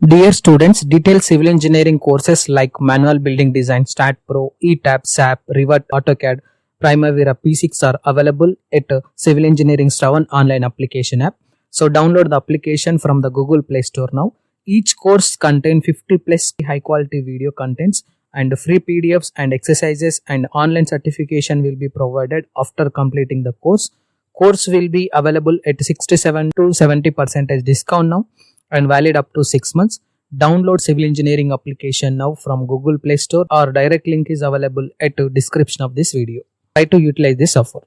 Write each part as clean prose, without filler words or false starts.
Dear students, detailed civil engineering courses like Manual Building Design, Stat Pro, ETABS, SAP, Revit, AutoCAD, Primavera, P6 are available at Civil Engineering Shravan online application app. So download the application from the Google Play Store now. Each course contains 50 plus high quality video contents and free PDFs and exercises, and online certification will be provided after completing the course. Course will be available at 67 to 70% discount now and valid up to 6 months. Download civil engineering application now from Google Play Store, or direct link is available at the description of this video. Try to utilize this offer.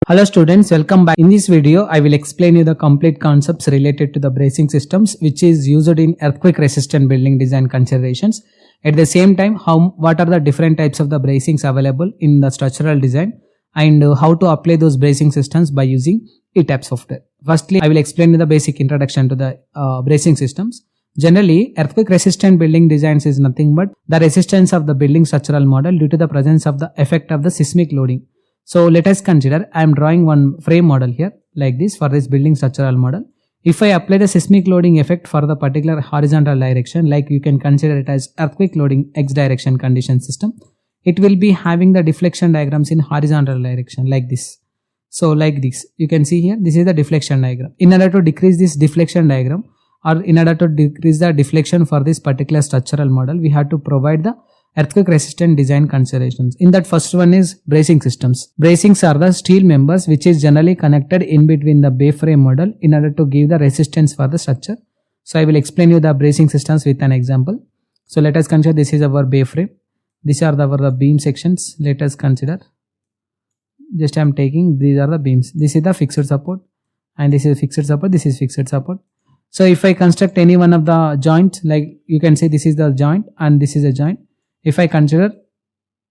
Hello students, welcome back. In this video, I will explain you the complete concepts related to the bracing systems which is used in earthquake resistant building design considerations. At the same time, what are the different types of the bracings available in the structural design, and how to apply those bracing systems by using ETABS software. Firstly, I will explain the basic introduction to the bracing systems. Generally, earthquake resistant building designs is nothing but the resistance of the building structural model due to the presence of the effect of the seismic loading. So let us consider, I am drawing one frame model here like this for this building structural model. If I apply the seismic loading effect for the particular horizontal direction, like you can consider it as earthquake loading x direction condition system, it will be having the deflection diagrams in horizontal direction like this. So like this, you can see here, this is the deflection diagram. In order to decrease this deflection diagram, or in order to decrease the deflection for this particular structural model, we have to provide the earthquake resistant design considerations. In that, first one is bracing systems. Bracings are the steel members which is generally connected in between the bay frame model in order to give the resistance for the structure. So I will explain you the bracing systems with an example. So let us consider this is our bay frame. These are our beam sections. Let us consider. Just I am taking, these are the beams. This is the fixed support, and this is fixed support, this is fixed support. So if I construct any one of the joint, like you can say this is the joint and this is a joint. If I consider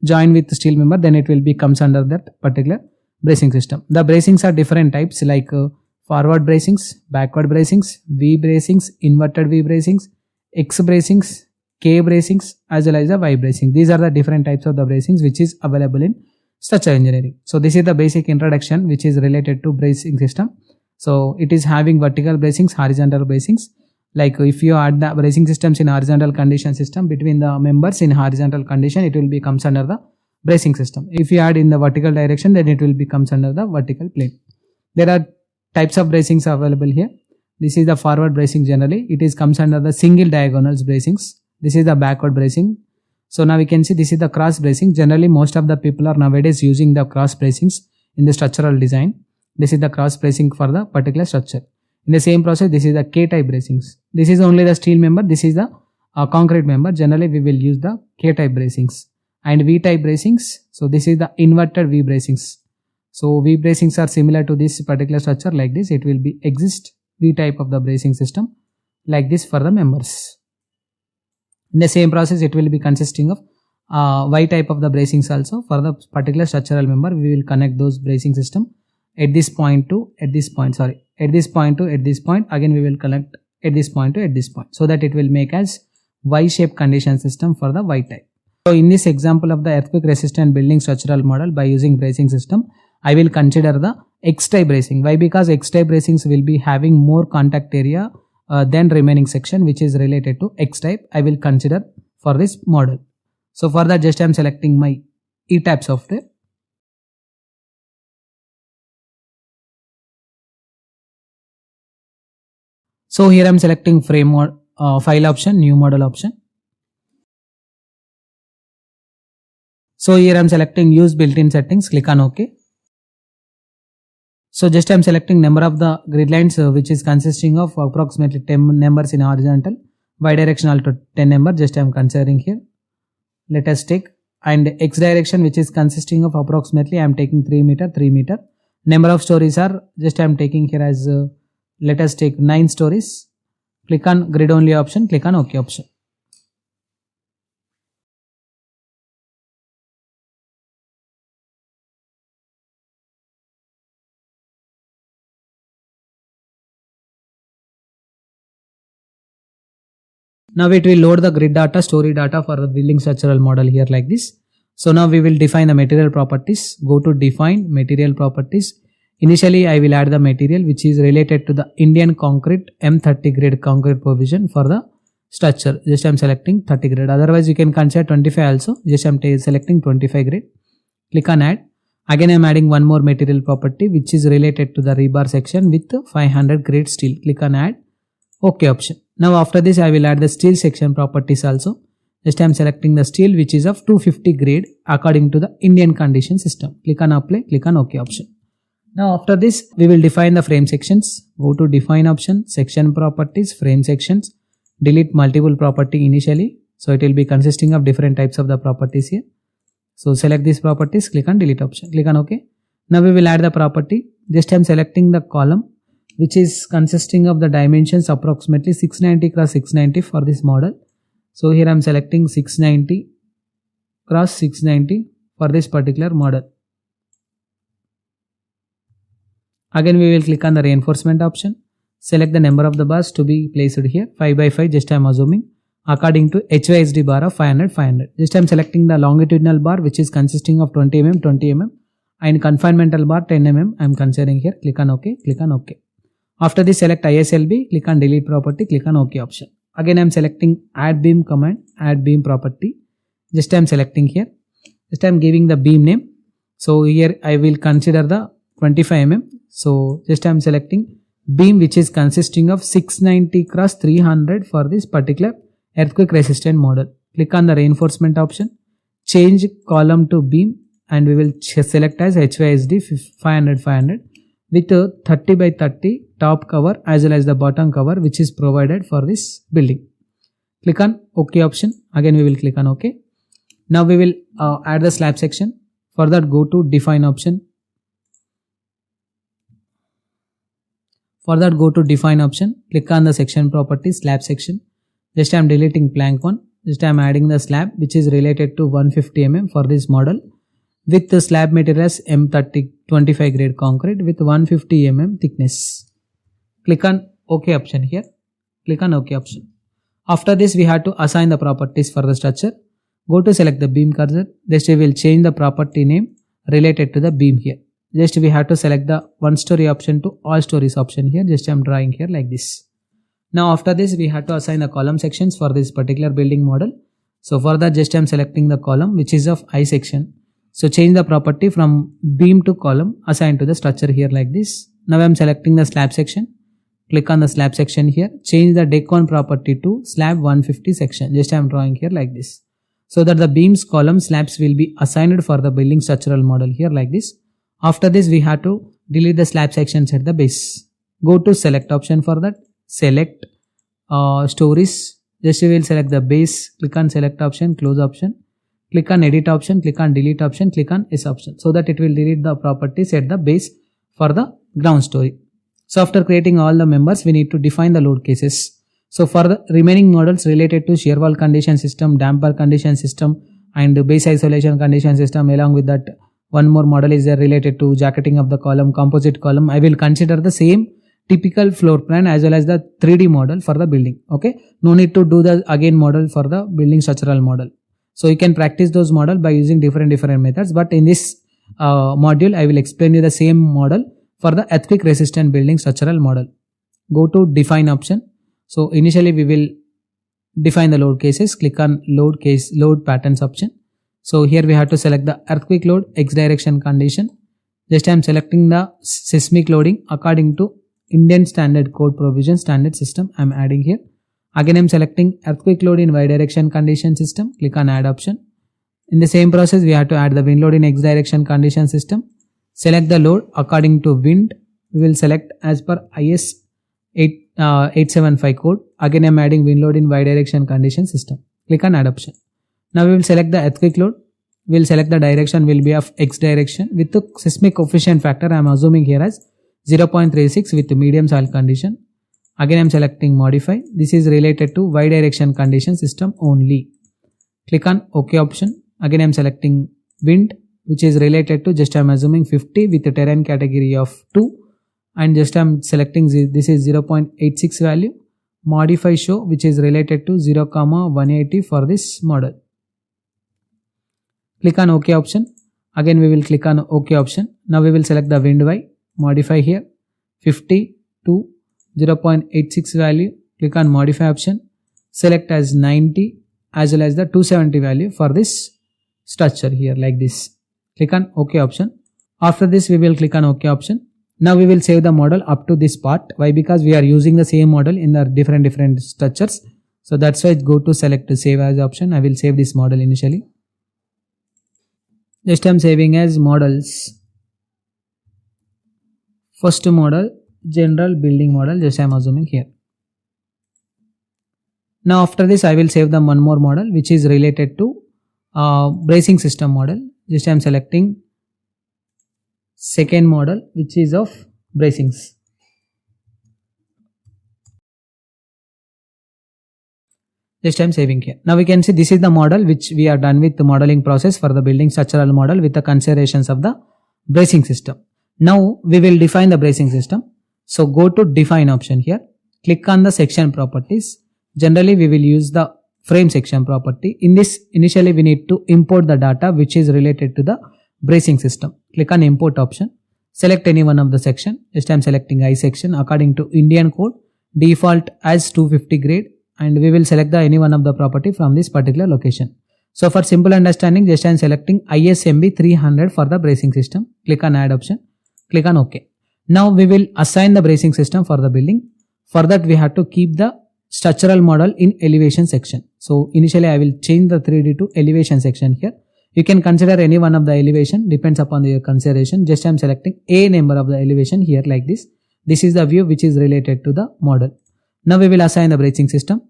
joint with steel member, then it will be comes under that particular bracing system. The bracings are different types like forward bracings, backward bracings, V bracings, inverted V bracings, X bracings, K bracings, as well as the Y bracing. These are the different types of the bracings which is available in structural engineering. So this is the basic introduction which is related to bracing system. So it is having vertical bracings, horizontal bracings. Like if you add the bracing systems in horizontal condition system between the members in horizontal condition, it will be comes under the bracing system. If you add in the vertical direction, then it will be comes under the vertical plane. There are types of bracings available here. This is the forward bracing generally. It is comes under the single diagonals bracings. This is the backward bracing. So now we can see this is the cross bracing. Generally, most of the people are nowadays using the cross bracings in the structural design. This is the cross bracing for the particular structure. In the same process, this is the K-type bracings. This is only the steel member. This is the concrete member. Generally, we will use the K-type bracings. And V-type bracings. So this is the inverted V bracings. So V bracings are similar to this particular structure like this. It will be exist V-type of the bracing system like this for the members. In the same process, it will be consisting of Y type of the bracings also. For the particular structural member, we will connect those bracing system at this point to at this point, at this point to at this point. Again, we will connect at this point to at this point, so that it will make as Y shape condition system for the Y type. So in this example of the earthquake resistant building structural model by using bracing system, I will consider the X type bracing. Why? Because X type bracings will be having more contact area then remaining section which is related to X type. I will consider for this model. So for that, just I am selecting my ETABS software. So here I am selecting frame file option, new model option. So here I am selecting use built-in settings, click on OK. So just I am selecting number of the grid lines which is consisting of approximately 10 numbers in horizontal, y directional to 10 number, just I am considering here. Let us take, and X direction which is consisting of approximately I am taking 3 meter. Number of stories are just I am taking here as let us take 9 stories. Click on grid only option, click on OK option. Now it will load the grid data, story data for the building structural model here like this. So now we will define the material properties. Go to define material properties. Initially, I will add the material which is related to the Indian concrete M30 grade concrete provision for the structure. Just I am selecting 30 grade. Otherwise, you can consider 25 also. Just I am selecting 25 grade. Click on add. Again, I am adding one more material property which is related to the rebar section with 500 grade steel. Click on add. OK option. Now after this, I will add the steel section properties also. Just I am selecting the steel which is of 250 grade according to the Indian condition system. Click on apply. Click on OK option. Now after this, we will define the frame sections. Go to define option, section properties, frame sections. Delete multiple property initially. So it will be consisting of different types of the properties here. So select these properties, click on delete option, click on OK. Now we will add the property. Just I am selecting the column which is consisting of the dimensions approximately 690 cross 690 for this model. So here I am selecting 690 cross 690 for this particular model. Again we will click on the reinforcement option. Select the number of the bars to be placed here. 5 by 5, just I am assuming. According to HYSD bar of 500, 500. Just I am selecting the longitudinal bar which is consisting of 20 mm, 20 mm. And confinemental bar 10 mm. I am considering here. Click on OK, click on OK. After this, select ISLB, click on delete property, click on OK option. Again I am selecting add beam command, add beam property. Just I am selecting here. Just I am giving the beam name. So here I will consider the 25 mm. So just I am selecting beam which is consisting of 690 cross 300 for this particular earthquake resistant model. Click on the reinforcement option, change column to beam, and we will select as HYSD 500 500 with a 30 by 30 top cover as well as the bottom cover which is provided for this building. Click on OK option. Again we will click on OK. Now we will add the slab section. For that, go to define option. For that, go to define option. Click on the section property, slab section. Just I am deleting plank 1. Just I am adding the slab which is related to 150 mm for this model with the slab material as M30 25 grade concrete with 150 mm thickness. Click on OK option here. Click on OK option. After this, we have to assign the properties for the structure. Go to select the beam cursor. Just we will change the property name related to the beam here. Just we have to select the one story option to all stories option here. Just I am drawing here like this. Now after this, we have to assign the column sections for this particular building model. So for that, just I am selecting the column which is of I section. So change the property from beam to column, assign to the structure here like this. Now I am selecting the slab section. Click on the slab section here. Change the decon property to slab 150 section. Just I am drawing here like this. So that the beams, columns, slabs will be assigned for the building structural model here like this. After this, we have to delete the slab sections at the base. Go to select option for that. Select stories. Just we will select the base. Click on select option, close option. Click on edit option, click on delete option, click on S option. So that it will delete the properties at the base for the ground story. So after creating all the members, we need to define the load cases. So for the remaining models related to shear wall condition system, damper condition system, and base isolation condition system, along with that one more model is there related to jacketing of the column, composite column. I will consider the same typical floor plan as well as the 3D model for the building. Okay, no need to do the again model for the building structural model. So you can practice those models by using different methods. But in this module, I will explain you the same model for the earthquake resistant building structural model. Go to define option. So initially we will define the load cases. Click on load patterns option. So here we have to select the earthquake load X direction condition. Just I am selecting the seismic loading according to Indian standard code provision standard system I am adding here. Again I am selecting earthquake load in Y direction condition system. Click on add option. In the same process, we have to add the wind load in X direction condition system. Select the load according to wind. We will select as per IS 875 code. Again I am adding wind load in Y direction condition system. Click on add option. Now we will select the earthquake load. We will select the direction will be of X direction with the seismic coefficient factor I am assuming here as 0.36 with medium soil condition. Again I am selecting modify. This is related to Y direction condition system only. Click on OK option. Again I am selecting wind which is related to just I am assuming 50 with the terrain category of 2, and just I am selecting this is 0.86 value. Modify show which is related to 0,180 for this model. Click on OK option. Again we will click on OK option. Now we will select the wind Y. modify here 50 to 0.86 value. Click on modify option, select as 90 as well as the 270 value for this structure here like this. Click on OK option. After this we will click on OK option. Now we will save the model up to this part. Why? Because we are using the same model in the different structures. So that's why go to select the save as option. I will save this model initially. Just I'm saving as models. First model, general building model, just I'm assuming here. Now after this I will save the one more model which is related to bracing system model. Just I'm selecting second model which is of bracings. Just I'm saving here. Now we can see this is the model which we are done with the modeling process for the building structural model with the considerations of the bracing system. Now we will define the bracing system. So go to define option here. Click on the section properties. Generally we will use the frame section property. In this initially we need to import the data which is related to the bracing system. Click on import option. Select any one of the section. Just I'm selecting I section according to Indian code. Default as 250 grade. And we will select the any one of the property from this particular location. So for simple understanding, just I am selecting ISMB 300 for the bracing system. Click on add option. Click on OK. Now we will assign the bracing system for the building. For that we have to keep the structural model in elevation section. So initially I will change the 3D to elevation section here. You can consider any one of the elevation, depends upon your consideration. Just I am selecting a number of the elevation here like this. This is the view which is related to the model. Now we will assign the bracing system.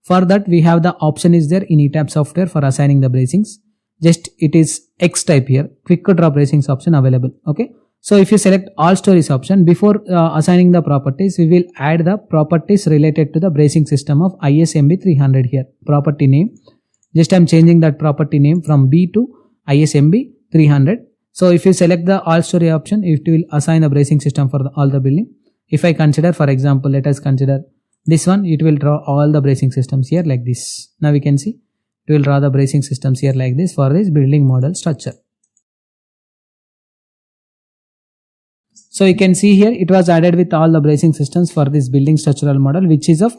For that we have the option is there in ETABS software for assigning the bracings. Just it is X type here, quick draw bracings option available. Okay. So if you select all stories option, before assigning the properties, we will add the properties related to the bracing system of ISMB 300 here. Property name. Just I am changing that property name from B to ISMB 300. So if you select the all story option, it will assign the bracing system for all the building. If I consider, for example, let us consider this one, it will draw all the bracing systems here like this. Now we can see it will draw the bracing systems here like this for this building model structure. So you can see here it was added with all the bracing systems for this building structural model which is of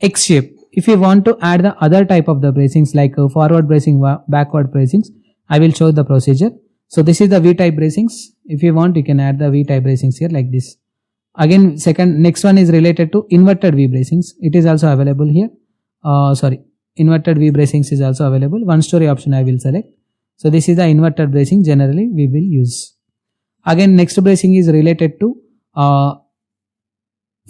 X shape. If you want to add the other type of the bracings like forward bracing, backward bracings, I will show the procedure. So this is the V type bracings. If you want, you can add the V type bracings here like this. Again, next one is related to inverted V bracings. It is also available here. Inverted V bracings is also available. One story option I will select. So this is the inverted bracing generally we will use. Again, next bracing is related to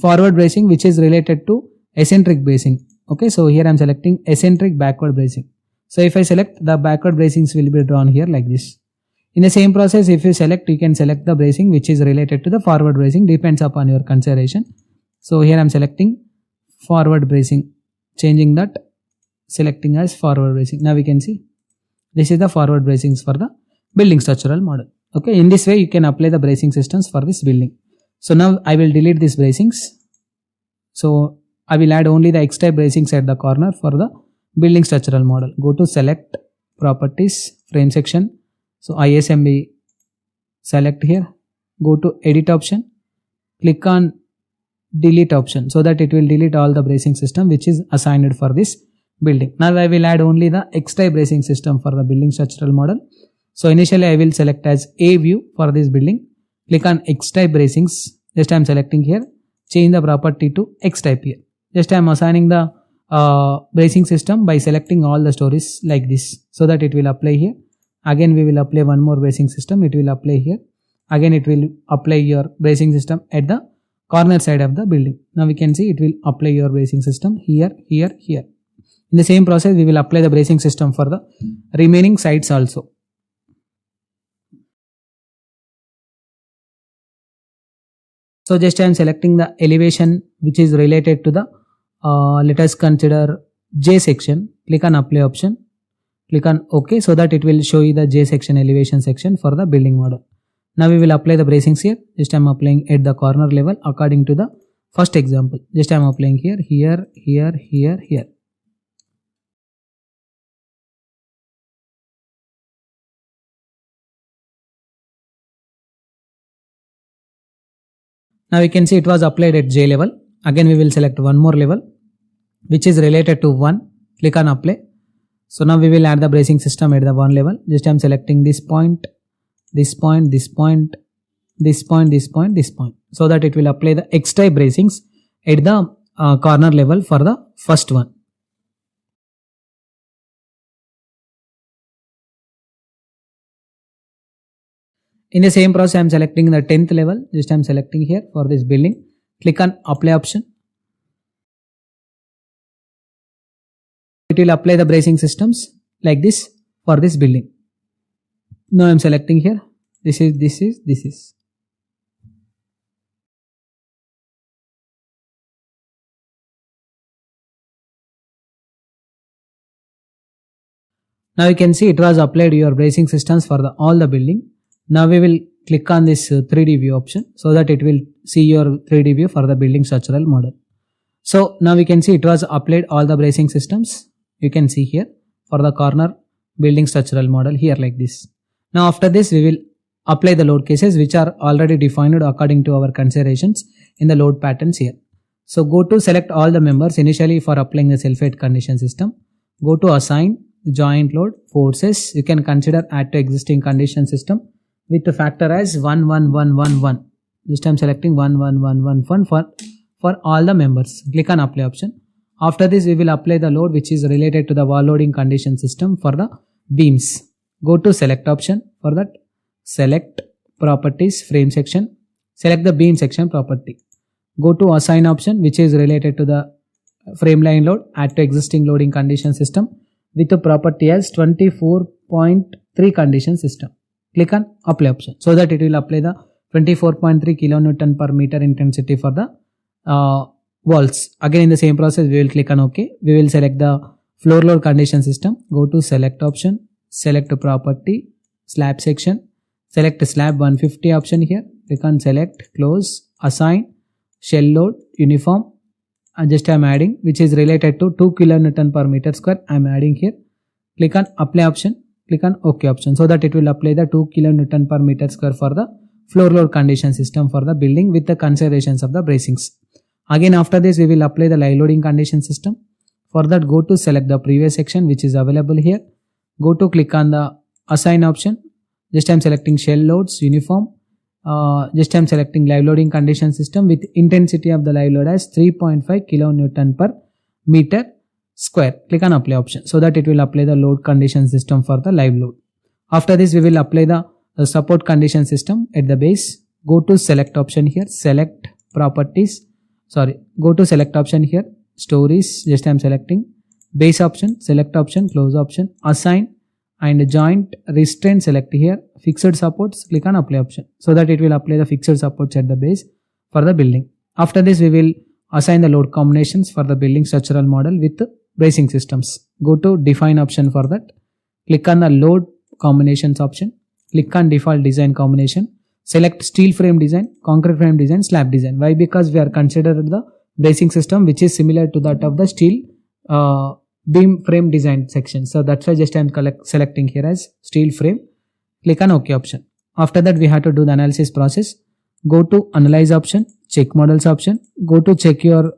forward bracing which is related to eccentric bracing. Okay, so here I am selecting eccentric backward bracing. So if I select, the backward bracings will be drawn here like this. In the same process, if you select, you can select the bracing which is related to the forward bracing, depends upon your consideration. So here I am selecting forward bracing, changing that, selecting as forward bracing. Now we can see this is the forward bracings for the building structural model. Okay, in this way you can apply the bracing systems for this building. So now I will delete these bracings. So I will add only the X type bracings at the corner for the building structural model. Go to select properties, frame section. So ISMB select here, go to edit option, click on delete option so that it will delete all the bracing system which is assigned for this building. Now I will add only the X type bracing system for the building structural model. So initially I will select as A view for this building, click on X type bracings. Just I am selecting here, change the property to X type here. Just I am assigning the bracing system by selecting all the stories like this so that it will apply here. Again we will apply one more bracing system, it will apply here. Again it will apply your bracing system at the corner side of the building. Now we can see it will apply your bracing system here, here, here. In the same process we will apply the bracing system for the remaining sides also. So just I am selecting the elevation which is related to the let us consider J section. Click on apply option. Click on OK so that it will show you the J section elevation section for the building model. Now we will apply the bracings here. Just I am applying at the corner level according to the first example. Just I am applying here, here, here, here, here. Now you can see it was applied at J level. Again we will select one more level which is related to 1. Click on apply. So now we will add the bracing system at the 1 level. Just I am selecting this point, this point, this point, this point, this point, this point, so that it will apply the X type bracings at the corner level for the first one. In the same process I am selecting the 10th level. Just I am selecting here for this building. Click on apply option. It will apply the bracing systems like this for this building. Now I am selecting here. This is. Now you can see it was applied your bracing systems for all the building. Now we will click on this 3D view option so that it will see your 3D view for the building structural model. So now we can see it was applied all the bracing systems. You can see here for the corner building structural model here like this. Now after this we will apply the load cases which are already defined according to our considerations in the load patterns here. So go to select all the members initially for applying the self-weight condition system. Go to assign joint load forces. You can consider add to existing condition system with the factor as 1 1 1 1 1. This time selecting 1 1 1 1 1 for all the members. Click on apply option. After this we will apply the load which is related to the wall loading condition system for the beams. Go to select option. For that select properties frame section. Select the beam section property. Go to assign option which is related to the frame line load add to existing loading condition system with the property as 24.3 condition system. Click on apply option so that it will apply the 24.3 kilonewton per meter intensity for the walls. Again in the same process we will click on OK. We will select the floor load condition system. Go to select option, select property, slab section, select slab 150 option here. Click on select, close, assign, shell load, uniform. And just I am adding which is related to 2 kilonewton per meter square. I am adding here. Click on apply option. Click on OK option so that it will apply the 2 kilonewton per meter square for the floor load condition system for the building with the considerations of the bracings. Again after this we will apply the live loading condition system. For that go to select the previous section which is available here. Go to click on the assign option. Just I am selecting shell loads uniform. Just I am selecting live loading condition system with intensity of the live load as 3.5 kilonewton per meter square. Click on apply option so that it will apply the load condition system for the live load. After this we will apply the support condition system at the base. Go to select option here, select properties, go to select option here, stories. Just I am selecting base option, select option, close option, assign and joint restraint, select here, fixed supports. Click on apply option so that it will apply the fixed supports at the base for the building. After this we will assign the load combinations for the building structural model with bracing systems. Go to define option for that. Click on the load combinations option. Click on default design combination. Select steel frame design, concrete frame design, slab design. Why? Because we are considered the bracing system which is similar to that of the steel beam frame design section. So that's why just I am selecting here as steel frame. Click on OK option. After that we have to do the analysis process. Go to analyze option, check models option. Go to check your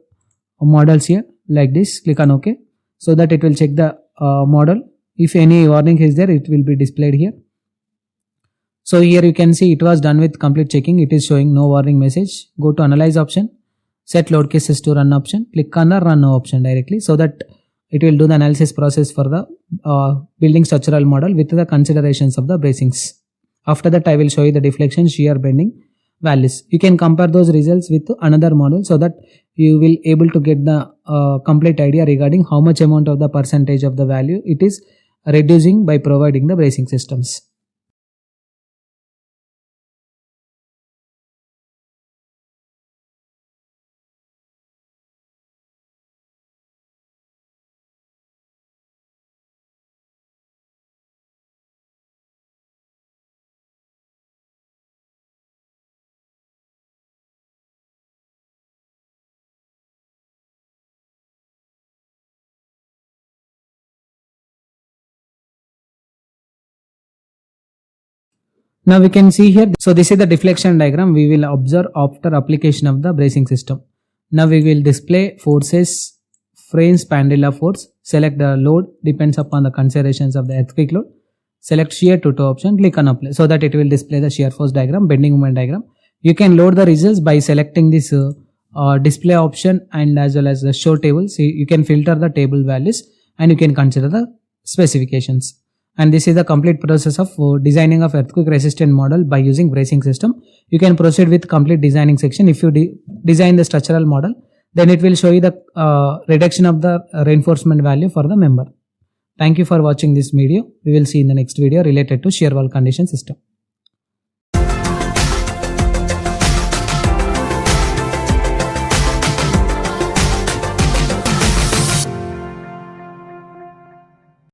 models here like this. Click on OK so that it will check the model. If any warning is there it will be displayed here. So here you can see it was done with complete checking. It is showing no warning message. Go to analyze option, set load cases to run option. Click on the run now option directly so that it will do the analysis process for the building structural model with the considerations of the bracings. After that I will show you the deflection, shear, bending values. You can compare those results with another model so that you will able to get the complete idea regarding how much amount of the percentage of the value it is reducing by providing the bracing systems. Now we can see here, so this is the deflection diagram we will observe after application of the bracing system. Now we will display forces, frame spandrella force, select the load depends upon the considerations of the earthquake load, select shear to toe option, click on apply so that it will display the shear force diagram, bending moment diagram. You can load the results by selecting this display option and as well as the show table. So you can filter the table values and you can consider the specifications. And this is the complete process of designing of earthquake resistant model by using bracing system. You can proceed with complete designing section. If you design the structural model, then it will show you the reduction of the reinforcement value for the member. Thank you for watching this video. We will see in the next video related to shear wall condition system.